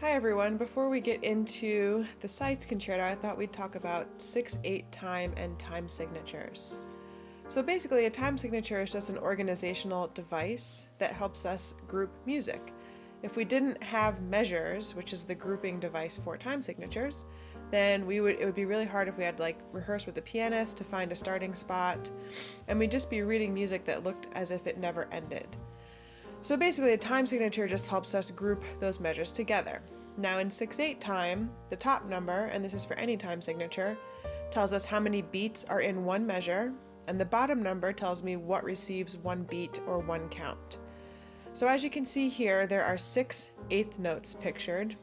Hi everyone, before we get into the sites concerto, I thought we'd talk about 6/8 time and time signatures. So basically a time signature is just an organizational device that helps us group music. If we didn't have measures, which is the grouping device for time signatures, then it would be really hard if we had to rehearse with a pianist to find a starting spot, and we'd just be reading music that looked as if it never ended. So basically a time signature just helps us group those measures together. Now in 6/8 time, the top number, and this is for any time signature, tells us how many beats are in one measure, and the bottom number tells me what receives one beat or one count. So as you can see here, there are 6 eighth notes pictured,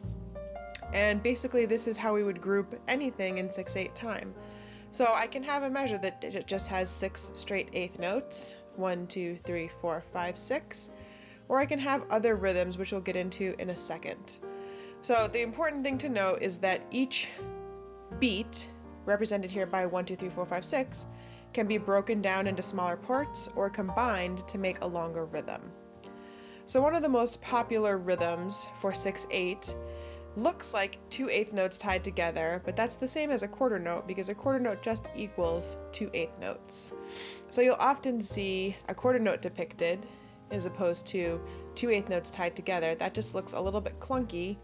and basically this is how we would group anything in 6/8 time. So I can have a measure that just has 6 straight eighth notes, 1, 2, 3, 4, 5, 6, or I can have other rhythms, which we'll get into in a second. So the important thing to note is that each beat, represented here by 1, 2, 3, 4, 5, 6, can be broken down into smaller parts or combined to make a longer rhythm. So one of the most popular rhythms for 6/8 looks like 2 eighth notes tied together, but that's the same as a quarter note because a quarter note just equals 2 eighth notes. So you'll often see a quarter note depicted as opposed to 2 eighth notes tied together. That just looks a little bit clunky,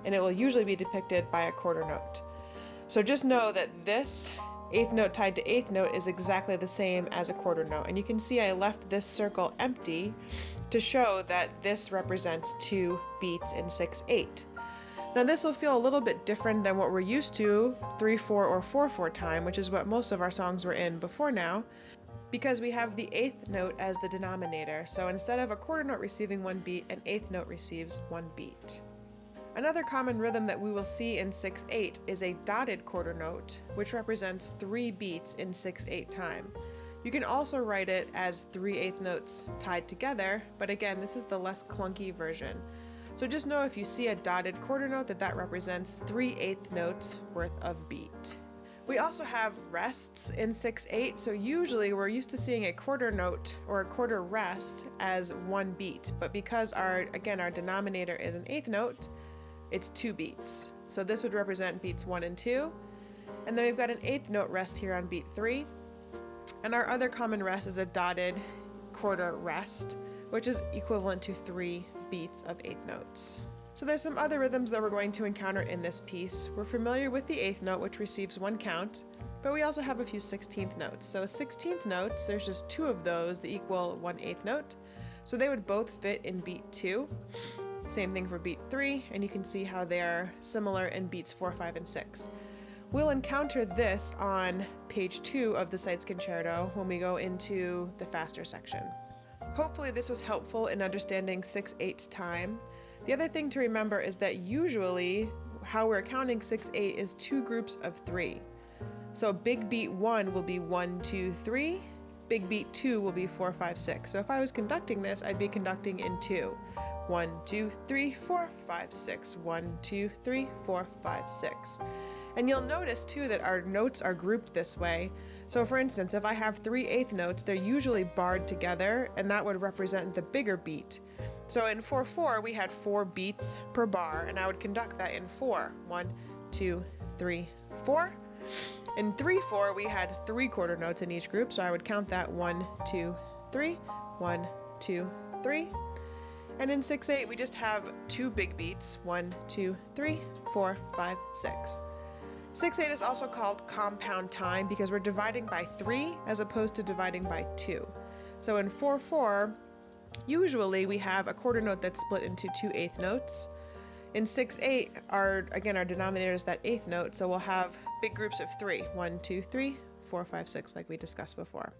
and it will usually be depicted by a quarter note. So just know that this eighth note tied to eighth note is exactly the same as a quarter note. And you can see I left this circle empty to show that this represents 2 beats in 6/8. Now this will feel a little bit different than what we're used to, 3/4 or 4/4 time, which is what most of our songs were in before now, because we have the eighth note as the denominator. So instead of a quarter note receiving 1 beat, an eighth note receives 1 beat. Another common rhythm that we will see in 6/8 is a dotted quarter note, which represents 3 beats in 6/8 time. You can also write it as 3 eighth notes tied together, but again, this is the less clunky version. So just know if you see a dotted quarter note that represents 3 eighth notes worth of beat. We also have rests in 6/8, so usually we're used to seeing a quarter note or a quarter rest as 1 beat, but because our denominator is an eighth note, it's 2 beats. So this would represent beats 1 and 2, and then we've got an eighth note rest here on beat 3, and our other common rest is a dotted quarter rest, which is equivalent to 3 beats of eighth notes. So there's some other rhythms that we're going to encounter in this piece. We're familiar with the eighth note, which receives 1 count, but we also have a few 16th notes. So 16th notes, there's just 2 of those that equal 1 eighth note, so they would both fit in beat 2. Same thing for beat 3, and you can see how they are similar in beats 4, 5, and 6. We'll encounter this on page 2 of the Sites Concerto when we go into the faster section. Hopefully this was helpful in understanding 6/8 time. The other thing to remember is that usually how we're counting 6/8 is 2 groups of 3. So big beat 1 will be 1, 2, 3. Big beat 2 will be 4, 5, 6. So if I was conducting this, I'd be conducting in 2. 1, 2, 3, 4, 5, 6. 1, 2, 3, 4, 5, 6. And you'll notice too that our notes are grouped this way. So for instance, if I have 3 eighth notes, they're usually barred together, and that would represent the bigger beat. So in 4/4, we had 4 beats per bar, and I would conduct that in 4. 1, 2, 3, 4. In 3/4, we had 3 quarter notes in each group, so I would count that 1, 2, 3, 1, 2, 3. And in 6/8, we just have 2 big beats, 1, 2, 3, 4, 5, 6. 6/8 is also called compound time because we're dividing by 3 as opposed to dividing by 2. So in 4/4, usually we have a quarter note that's split into 2 eighth notes. In 6/8, our denominator is that eighth note, so we'll have big groups of 3. 1, 2, 3, 4, 5, 6, like we discussed before.